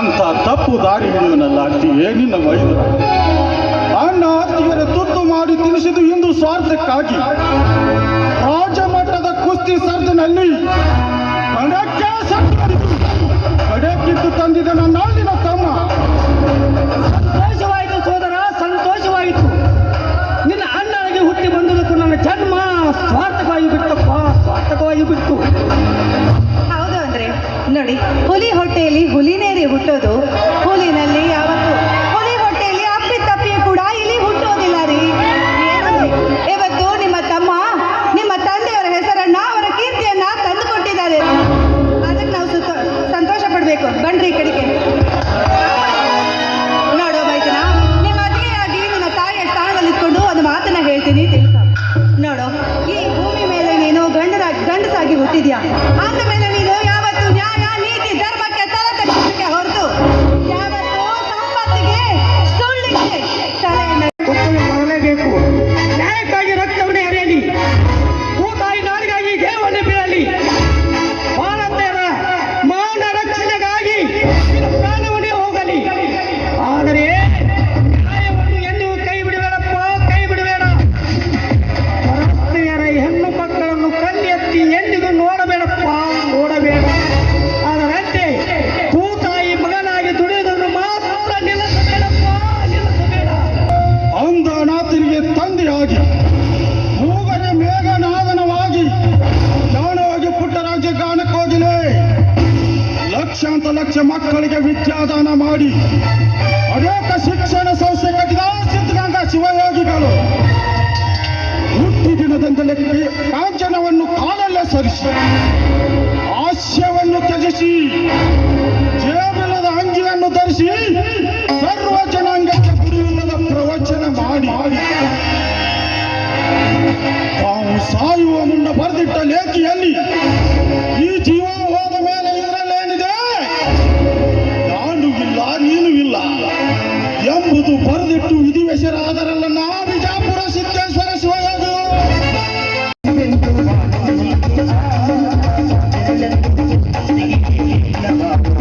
ಅಂತ ತಪ್ಪು ದಾರಿ ಹಿಡಿಯುವನಲ್ಲ ಅತ್ತಿಗೆ ನಿನ್ನ ವೈದ್ಯ. ಅಣ್ಣ ಅತ್ತಿಗೆರೆ ತುತ್ತು ಮಾಡಿ ತಿನ್ನಿಸಿದು ಇಂದು ಸ್ವಾರ್ಥಕ್ಕಾಗಿ ರಾಜಮಟ್ಟದ ಕುಸ್ತಿ ಸರ್ಜನಲ್ಲಿ ಕಡೆಕ್ಕಿದ್ದು ತಂದಿದ ನನ್ನ ನಾಳಿನ ತಮ್ಮ. ಸಂತೋಷವಾಯಿತು ಸೋದರ, ಸಂತೋಷವಾಯಿತು. ನಿನ್ನ ಅಣ್ಣನಿಗೆ ಹುಟ್ಟಿ ಬಂದುದಕ್ಕೂ ನನ್ನ ಜನ್ಮ ಸ್ವಾರ್ಥಕವಾಗಿ ಬಿಟ್ಟಪ್ಪ, ಸ್ವಾರ್ಥಕವಾಗಿ ಬಿಟ್ಟು. ಹೌದು ಅಂದ್ರೆ ನೋಡಿ, ಹುಲಿ ಹೊಟ್ಟೆಯಲ್ಲಿ ಹುಲಿನೇರಿ ಹುಟ್ಟೋದು, ಹುಲಿನಲ್ಲಿ ಯಾವತ್ತು ಹುಲಿ ಹೊಟ್ಟೆಯಲ್ಲಿ ಅಪ್ಪಿ ಕೂಡ ಇಲ್ಲಿ ಹುಟ್ಟೋದಿಲ್ಲ ರೀ. ಏನಂದ್ರೆ ಇವತ್ತು ನಿಮ್ಮ ತಮ್ಮ ನಿಮ್ಮ ತಂದೆಯವರ ಹೆಸರನ್ನ, ಅವರ ಕೀರ್ತಿಯನ್ನ ತಂದು ಕೊಟ್ಟಿದ್ದಾರೆ. ಅದಕ್ಕೆ ನಾವು ಸಂತೋಷ ಪಡ್ಬೇಕು. ಬನ್ರಿ ಈ ಕಡೆಗೆ. ನೋಡೋ ಬೈತನ, ನಿಮ್ಮ ಅತಿಗೆಯಾಗಿ ನಿನ್ನ ತಾಯಿಯ ಸ್ಥಾನದಲ್ಲಿ ಇಟ್ಕೊಂಡು ಒಂದು ಮಾತನ್ನ ಹೇಳ್ತೀನಿ, ತಿಳ್ಕೊ. ನೋಡು, ಈ ಭೂಮಿ ಮೇಲೆ ನೀನು ಗಂಡಸಾಗಿ ಹುಟ್ಟಿದ್ಯಾ, ಅಂದ ಮೇಲೆ ನೀನು ಯಾವತ್ತು ನ್ಯಾಯ ನೀತಿ ಧರ್ಮಕ್ಕೆ ತಲೆ ತಗ್ಗಿಸಕ್ಕೆ ಹೊರತು ಯಾವತ್ತು ಸಂಪತ್ತಿಗೆ ಸುಳ್ಳಿಗೆ ತಲೆಯನ್ನು ಮಾಡಲೇಬೇಕು. ನ್ಯಾಯಕ್ಕಾಗಿ ರಕ್ತವನ್ನೇ ಹರಿಯಲಿ, ಭೂತಾಯಿ ನಾಡಿಗಾಗಿ ದೇವನ್ನೇ ಬೀಳಲಿ, ಭಾರತೀಯರ ಮಾನ ರಕ್ಷಣೆಗಾಗಿ ಪ್ರಾಣವನ್ನೇ ಹೋಗಲಿ. ಆದರೆ ನ್ಯಾಯವನ್ನು ಎಂದಿಗೂ ಕೈ ಬಿಡಬೇಡಪ್ಪ, ಕೈ ಬಿಡಬೇಡ. ಭಾರತೀಯರ ಹೆಣ್ಣು ಮಕ್ಕಳನ್ನು ಕಣ್ಣೆತ್ತಿ ಎಂದಿಗೂ ನೋಡಬೇಡಪ್ಪ, ನೋಡಬೇಡ. ಅದರಂತೆ ಭೂತಾಯಿ ಮಗನಾಗಿ ದುಡಿಯುವುದನ್ನು ಮಾತ್ರ ನಿಲ್ಲಿಸಬೇಡಪ್ಪ, ನಿಲ್ಲಿಸಬೇಡ. ಅಂಧನಾಥನಿಗೆ ತಂದೆಯಾಗಿ ಮೂಗನೆ ಮೇಘನಾದನವಾಗಿ ಜ್ಞಾನವಾಗಿ ಪುಟ್ಟ ರಾಜ್ಯ ಗಾನಕ್ಕೋಗಿಲೆ ಲಕ್ಷ ಮಕ್ಕಳಿಗೆ ವಿದ್ಯಾದಾನ ಮಾಡಿ ಅನೇಕ ಶಿಕ್ಷಣ ಸಂಸ್ಥೆ ಕಟ್ಟಿದ ಸಿದ್ಧಗಂಗಾ ಶಿವಯೋಗಿಗಳು ಹುಟ್ಟಿ ದಿನದಿಂದಲೇ ಕಾಂಚನವನ್ನು ಕಾಲಲ್ಲೇ ಸರಿಸಿ ಹಾಸ್ಯವನ್ನು ತ್ಯಜಿಸಿ ಜೇಬಿಲ್ಲದ ಅಂಗಿಯನ್ನು ಧರಿಸಿ ಸರ್ವ ಜನಾಂಗಕ್ಕೆ ಗುರಿಯಿಲ್ಲದ ಪ್ರವಚನ ಮಾಡಿ ತಾವು ಸಾಯುವ ಮುನ್ನ ಬರೆದಿಟ್ಟ ಲೇಖಿಯಲ್ಲಿ ಈ ಜೀವ ಹೋದ ಮೇಲೆ ಇದರಲ್ಲೇನಿದೆ, ನಾನು ಇಲ್ಲ ನೀನು ಇಲ್ಲ ಎಂಬುದು ಬರೆದಿಟ್ಟು ವಿಧಿವಶರಾದರಲ್ಲ ನಾ Bijapur Siddheshwar Shivayogi. Thank you.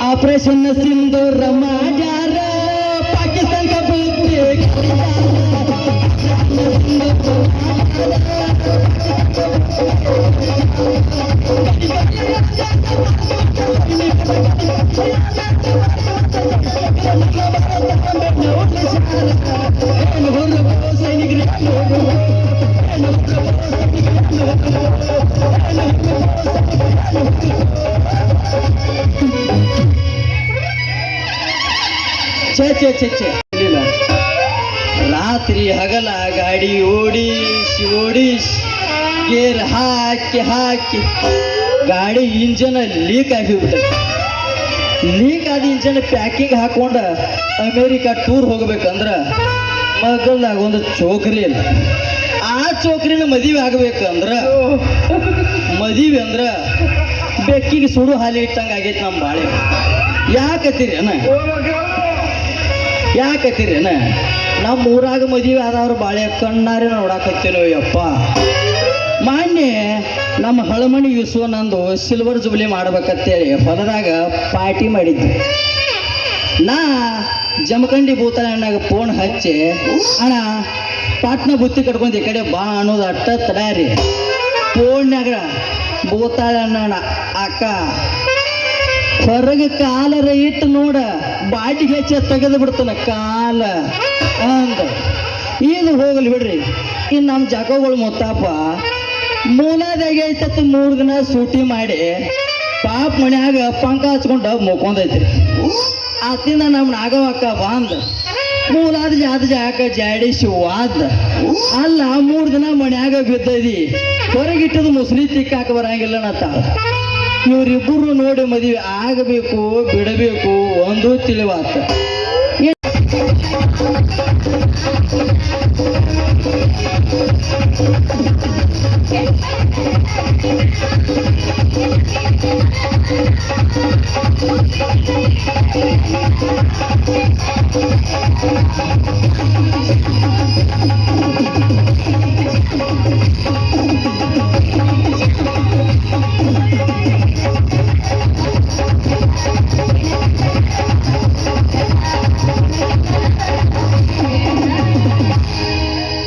Operation Sindoor ಮಾಡ್ಯಾರ ಪಾಕಿಸ್ತಾನ ಛೇ ರಾತ್ರಿ ಹಗಲ ಗಾಡಿ ಓಡಿಸಿ ಗೇರ್ ಹಾಕಿ ಗಾಡಿ ಇಂಜನ್ ಲೀಕ್ ಆಗಿಬಿಡ್ತದೆ. ಲೀಕ್ ಆದ ಇಂಜನ್ ಪ್ಯಾಕಿಂಗ್ ಹಾಕೊಂಡ ಅಮೇರಿಕಾ ಟೂರ್ ಹೋಗ್ಬೇಕಂದ್ರ ಮಗಲ್ದಾಗ ಒಂದು ಚೋಕ್ರಿ ಇಲ್ಲ. ಆ ಚೋಕ್ರಿನ ಮದುವೆ ಆಗ್ಬೇಕಂದ್ರ ಮದುವೆ ಅಂದ್ರ ಬೆಕ್ಕಿಗೆ ಸುಡು ಹಾಲಿ ಇಟ್ಟಂಗೆ ಆಗೈತೆ ನಮ್ಮ ಬಾಳೆ. ಯಾಕತ್ತೀರೇನ ನಮ್ಮ ಊರಾಗ ಮದುವೆ ಆದವ್ರು ಬಾಳೆ ಕಣ್ಣಾರೆ ನೋಡಾಕತ್ತೀನೋ ಯಪ್ಪ. ಮಾನ್ಯ ನಮ್ಮ ಹಳಮಣಿ ನಂದು ಸಿಲ್ವರ್ ಜುಬ್ಲಿ ಮಾಡ್ಬೇಕಂತೇಳಿ ಹೊಲದಾಗ ಪಾರ್ಟಿ ಮಾಡಿದ್ವಿ. ನಾ ಜಮಖಂಡಿ ಭೂತಾಳಣ್ಣಾಗ ಫೋನ್ ಹಚ್ಚಿ ಅಣ್ಣ ಪಾಟ್ನ ಬುತ್ತಿ ಕಟ್ಕೊಂಡು ಈ ಕಡೆ ಬಾ ಅನ್ನೋದು ಅಟ್ಟ ತಡ್ಯಾರಿ. ಫೋನ್ಯಾಗ ಭೂತಾಳಣ್ಣ ಅಕ್ಕ ಹೊರಗೆ ಕಾಲರ ಇಟ್ಟು ನೋಡ ಬಾಟಿಗೆ ಹೆಚ್ಚ ತೆಗೆದು ಬಿಡ್ತಾನ ಕಾಲ ಅಂದ. ಇದು ಹೋಗಲಿ ಬಿಡ್ರಿ. ಇನ್ನು ನಮ್ಮ ಜಾಗಗಳು ಮೊತ್ತಪ್ಪ ಮೂಲಾದಾಗ ಐತತ್ತು 3 ದಿನ ಸೂಟಿ ಮಾಡಿ ಪಾಪ ಮನ್ಯಾಗ ಪಂಕ ಹಚ್ಕೊಂಡು ಮುಕ್ಕೊಂಡೈತ್ರಿ. ಆತಿಂದ ನಮ್ಮ ನಾಗವಕ್ಕ ಬಂದ ಮೂಲಾದ ಜಾಕ ಜಾಡಿಸಿ ವಾದ ಅಲ್ಲ 3 ದಿನ ಮನ್ಯಾಗ ಬಿದ್ದದಿ ಹೊರಗಿಟ್ಟದು ಮುಸ್ಲಿ ತಿಕ್ಕಾಕ ಬರಂಗಿಲ್ಲ ನತ್ತಾಳ. ಇವರಿಬ್ಬರು ನೋಡಿ ಮದುವೆ ಆಗಬೇಕು ಬಿಡಬೇಕು ಒಂದು ತಿಳಿವಾತ.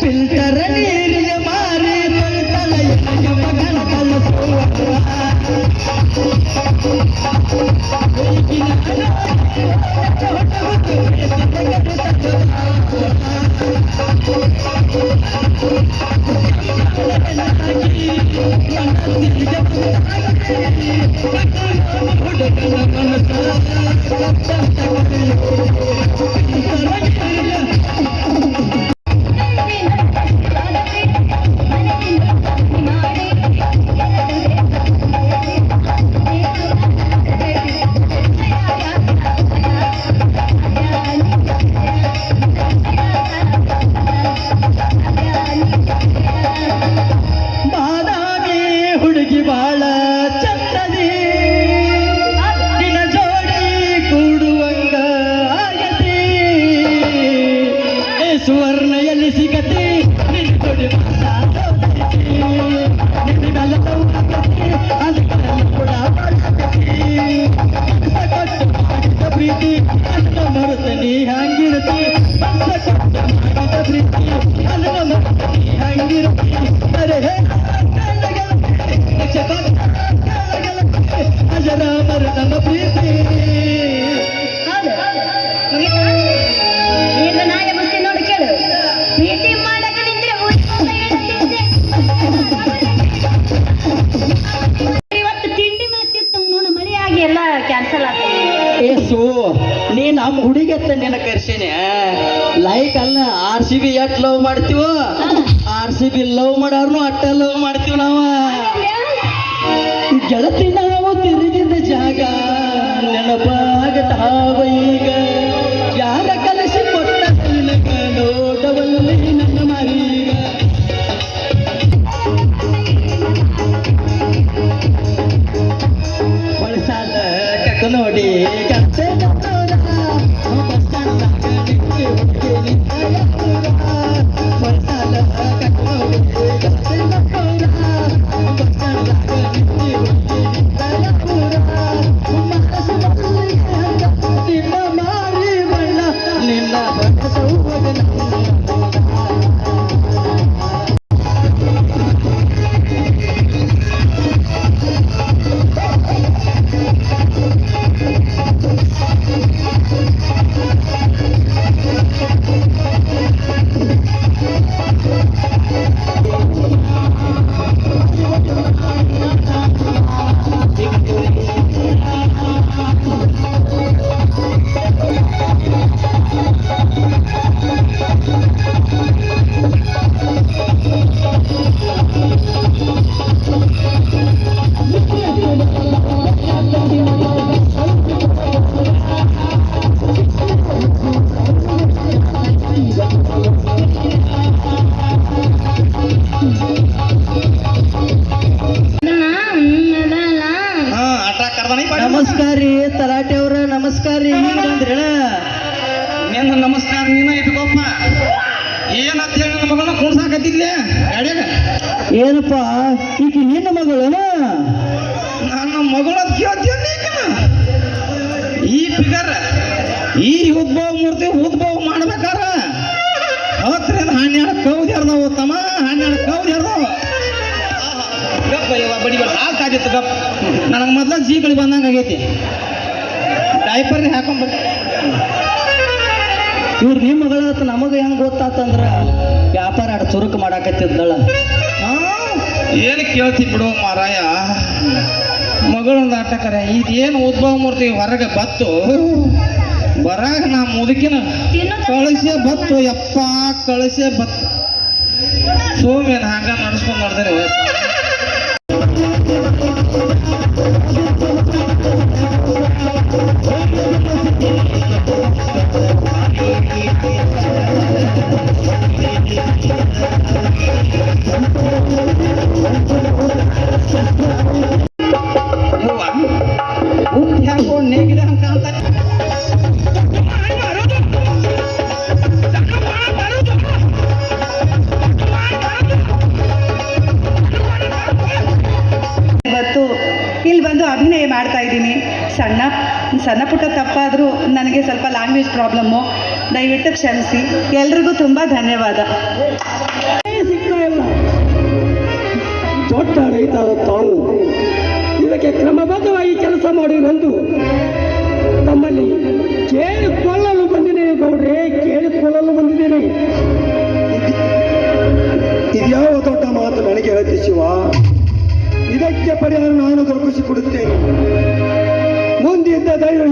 ಫಿಲ್ಟರ್ ನೀರಿಗೆ ಮಾರಿ ಹುಡುಗಿ ಬಾಳ ಚಂದದಿ ನಿನ್ನ ಜೋಡಿ ಕೂಡುವಂಗ ಆಗತಿ. ಸುವರ್ಣ ಎಲ್ಲಿ ಸಿಗತಿ ನಿನ್ನ ಜೋಡಿ ಪ್ರೀತಿ ಅನ್ನ ಮರುತನಿ ಹಂಗಿರತಿ ಪ್ರೀತಿ ಅನ್ನ ಮರುತನಿ ಹಂಗಿರತಿ. ಅಜರಾಮರ ನಮ್ಮ ಪ್ರೀತಿ ನಾಳೆ ಮತ್ತೆ ನೋಡಿ ಕೇಳು. ಪ್ರೀತಿ ಮಾಡಕ ನಿಂತ್ರೆ ಇವತ್ತು ತಿಂಡಿ ಮಾಡ್ತಿತ್ತು ನೋಡು ಮಳೆಯಾಗಿ ಎಲ್ಲ ಕ್ಯಾನ್ಸಲ್ ಆಗ್ತದೆ. ಏಸು ನೀ ನಮ್ಮ ಹುಡುಗತ್ತ ನಿನ್ನ ಕರ್ಸಿನಿ ಲೈಕ್ ಅಲ್ಲ RCB ಎಟ್ ಲವ್ ಮಾಡ್ತೀವೋ RCB ಲವ್ ಮಾಡೋರ್ನು ಅಟ್ಟ ಲವ್ ಮಾಡ್ತೀವಿ ನಾವು. ಗೆಳತಿ ನಾವು ತಿರುಗಿದ ಜಾಗ ನೆನಪಾಗತಾವ ಈಗ ಯಾರ ಕಲಸಿ ಕೊಟ್ಟ ನೋಟವಲ್ಲಿ ನನ್ನ ಮರೀಗ ನಮಸ್ಕಾರ ರೀ ತಲಾಟೆ ಅವ್ರ ನಮಸ್ಕಾರ ರೀ ಈಗ ಬಂದ್ರಣ ನಿನ್ನ ನಮಸ್ಕಾರ ನೀನ ಇಟ್ಕೊಪ್ಪ. ಏನಂತ ಹೇಳಿ ನನ್ನ ಮಗಳನ್ನ ಕುಣ್ಸಾಕತ್ತಿದ್ಲೆ ಗಾಡ್ಯಾಗ. ಏನಪ್ಪ ಈಗ ನಿನ್ನ ಮಗಳನ ನನ್ನ ಮಗಳದ್ ಕೇಳ್ತೀನಿ ಈ ಫಿಗರ್ ಈ ಉದ್ಭವ ಮೂರ್ತಿ ಉದ್ಭವ ಮಾಡ್ಬೇಕಾರ 10ರಿಂದ 12 ಕೌದಿ ಹರ್ದವು ತಮ್ಮ, 12 ಕೌದಿ ಹರ್ದವು. ಗಪ್ಪ ಯವ್ವ ಬಡಿಬೇಡ, ಹಾಲು ಕಾದಿತ್ತು ಗಪ್. ನನಗೆ ಮೊದ್ಲ ಜೀಕಳಿ ಬಂದಂಗೆ ಆಗೈತಿ. ಡೈಪರ್ ಹಾಕೊಂಡ್ಬರ್ರಿ. ಇವ್ರು ನಿಮ್ಮ ಮಗಳತ್ತ ನಮಗೆ ಹೆಂಗ್ ಗೊತ್ತಾತಂದ್ರ ವ್ಯಾಪಾರ ಆಡ ಚುರುಕು ಮಾಡಾಕತ್ತಿದ್ದಳ. ಏನು ಕೇಳ್ತಿ ಬಿಡು ಮಾರಾಯ, ಮಗಳೊಂದು ಆಟಕರೆ ಇದೇನು ಉದ್ಭವ ಮೂರ್ತಿ ಹೊರಗೆ ಬತ್ತು ಬರಾಗ ನಾ ಮುದುಕಿನ ಕಳಿಸೇ ಬತ್ತು ಯಪ್ಪ, ಕಳಿಸೇ ಬತ್ತು. ಸೋಮೇನು ಹಂಗ ನಡ್ಸ್ಕೊಂಡು ನೋಡಿದ್ರೆ ಉತ್ತಿ ಹಾಕೊಂಡು ನೇಗಿದೆ ಅಂತ ಅಂತಾರೆ. ಇವತ್ತು ಇಲ್ಲಿ ಬಂದು ಅಭಿನಯ ಮಾಡ್ತಾ ಇದ್ದೀನಿ. ಸಣ್ಣ ಪುಟ್ಟ ತಪ್ಪಾದರೂ ನನಗೆ ಸ್ವಲ್ಪ ಲ್ಯಾಂಗ್ವೇಜ್ ಪ್ರಾಬ್ಲಮ್ಮು, ದಯವಿಟ್ಟು ಕ್ಷಮಿಸಿ. ಎಲ್ರಿಗೂ ತುಂಬ ಧನ್ಯವಾದ. ಸಿಗ್ತಾ ಇಲ್ಲ. ದೊಡ್ಡ ರೈತರು ತಾವು ಇದಕ್ಕೆ ಕ್ರಮಬದ್ಧವಾಗಿ ಕೆಲಸ ಮಾಡಿರುವುದು ತಮ್ಮಲ್ಲಿ ಕೇಳಿಕೊಳ್ಳಲು ಬಂದಿದ್ದೇನೆ ಗೌಡ್ರೆ, ಕೇಳಿಕೊಳ್ಳಲು ಬಂದಿದ್ದೇನೆ. ಇದ್ಯಾವ ದೊಡ್ಡ ಮಾತು ನನಗೆ ಹೇಳ್ತಿ ಶಿವ? ಇದಕ್ಕೆ ಪರಿಹಾರ ನಾನು ದೊರಕಿಸಿಕೊಡುತ್ತೇನೆ. ಮುಂದಿದ್ದ ದೈವ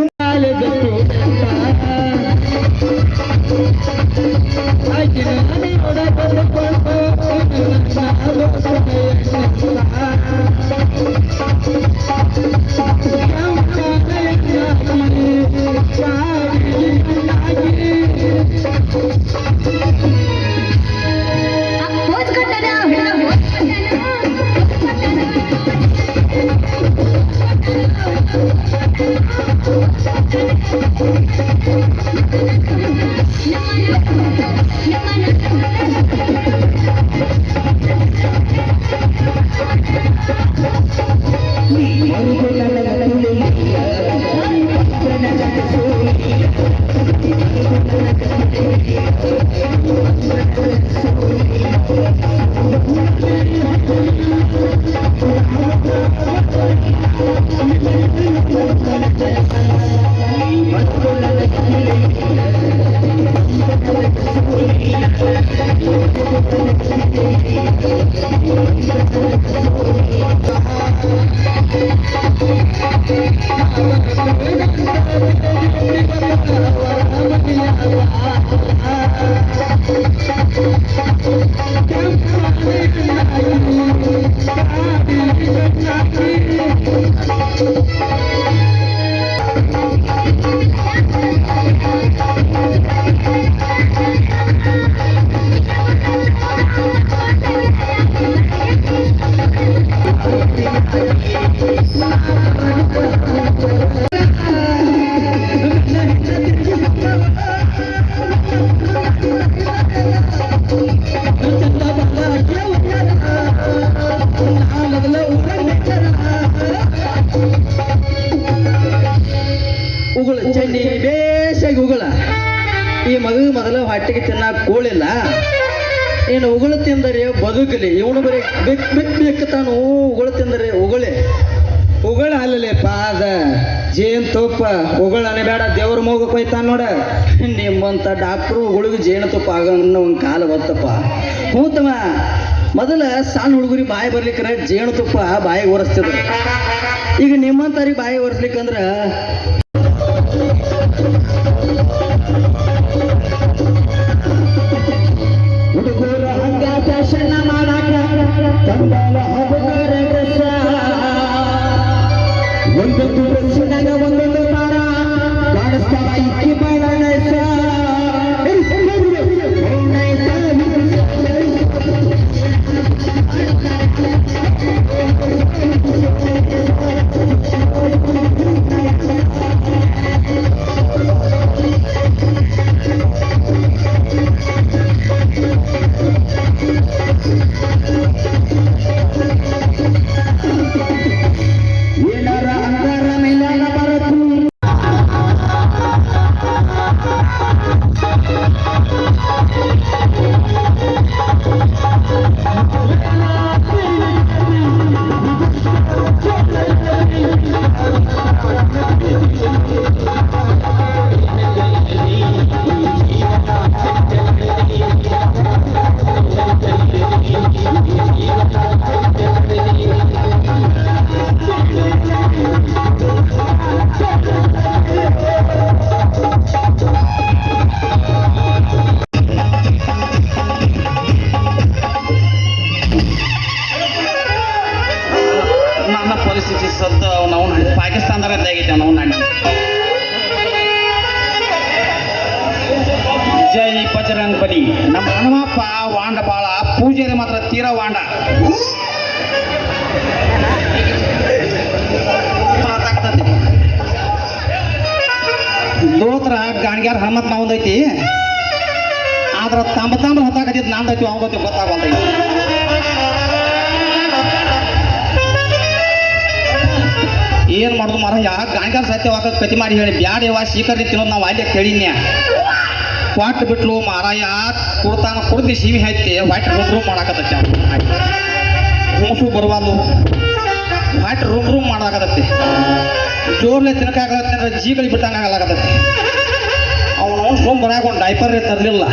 ಉಗುಳ ಚಂಡಿ ಬೇಸಾಗಿ ಉಗುಳ. ಈ ಮಗು ಮೊದಲ ಹೊಟ್ಟೆಗೆ ತಿನ್ನಕ್ಕೆ ಕೂಳಿಲ್ಲ, ಏನು ಉಗುಳು ತಿಂದರೆ ಬದುಕಲಿ. ಇವನು ಬರೀ ಬೆಕ್ ತಾನು ಉಗುಳು ತಿಂದರೆ ಉಗುಳೆ. ಉಗಳ ಅಲ್ಲಲೇಪ್ಪ ಅದ ಜೇನ್ ತುಪ್ಪ ಉಗಳನೆ ಬೇಡ, ದೇವ್ರ ಮೋಗಕ್ಕೆ ಹೋಯ್ತಾನ ನೋಡ. ನಿಮ್ಮಂಥ ಡಾಕ್ಟ್ರು ಉಗುಳಿಗೆ ಜೇನುತುಪ್ಪ ಆಗೋ ಅನ್ನೋ ಒಂದು ಕಾಲ ಬರ್ತಪ್ಪ. ಹ್ಞೂ ತಮ್ಮ, ಮೊದಲ ಸಣ್ಣ ಹುಡುಗರಿಗೆ ಬಾಯಿ ಬರ್ಲಿಕ್ಕ್ರ ಜೇನುತುಪ್ಪ ಬಾಯಿಗೆ ಒರೆಸ್ತಿದ್ರು. ಈಗ ನಿಮ್ಮಂಥವ್ರಿಗೆ ಬಾಯಿ ಒರೆಸ್ಲಿಕ್ಕಂದ್ರೆ ಹುಡುಗರ ಹಂಗ ಫ್ಯಾಷನ್ ಮಾಡಾಕ ತಂದಾಲ ಹಬ್ಬಗಾರ ಡ್ರೆಸ್, ಒಂದೊಂದು ಡ್ರೆಸ್ಸಿನಾಗ ಒಂದೊಂದು ತಾರ ಕಾಣಿಸ್ತಾವ ಇಕ್ಕಿ ಬಾಳ ನೈಸ. ಪೂಜೆಯಲ್ಲಿ ಮಾತ್ರ ತೀರಾ ವಾಂಡ ಮಾತಾಡ್ತತಿ. ದೋತ್ರ ಗಾಣಿಗ್ಯಾರ ಹನುಮತ್ ನಾವಂದೈತಿ, ಆದ್ರ ತಾಂಬ ಹತ್ತಾಕತ್ತಿದ್ ನಾಂದೈತಿ ಅವಂದೈತಿ ಗೊತ್ತಾಗಲ್ದೈತಿ. ಏನ್ ಮಾಡುದು ಮಾರ ಯಾಕೆ ಗಾಣಿಗಾರ ಸತ್ಯವಾಗ ಕತಿ ಮಾಡಿ ಹೇಳಿ ಬ್ಯಾಡೇವ ಶೀಕರ್ಲಿ ತಿನ್ನೋದು ನಾವು ಅಲ್ಲೇ ಕೇಳಿನ್ಯ ವಾಟ್ ಬಿಟ್ಲು ಮಾರಾಯ ಕುಡ್ತಾನ ಕುಡ್ದು ಸಿವಿ ಐತಿ ವಾಟ್ ರೂಮ್ ಮಾಡಾಕತ್ತೈತಿ ರೂಮ್ಸು ಬರುವಾಲು ವಾಟ್ ರೂಮ್ ಮಾಡಾಕತ್ತೈತಿ ಜೋರ್ಲೆ ತಿನ್ನಕಾಗತ್ತೆ ಜೀಗಳಿ ಬಿಟ್ಟಂಗಾಗಲಾಗತ್ತೈತಿ ಅವನು ಸೋಮ್ ಬರಾಕ ಒಂದು ಡೈಪರ್ ತರಲಿಲ್ಲ.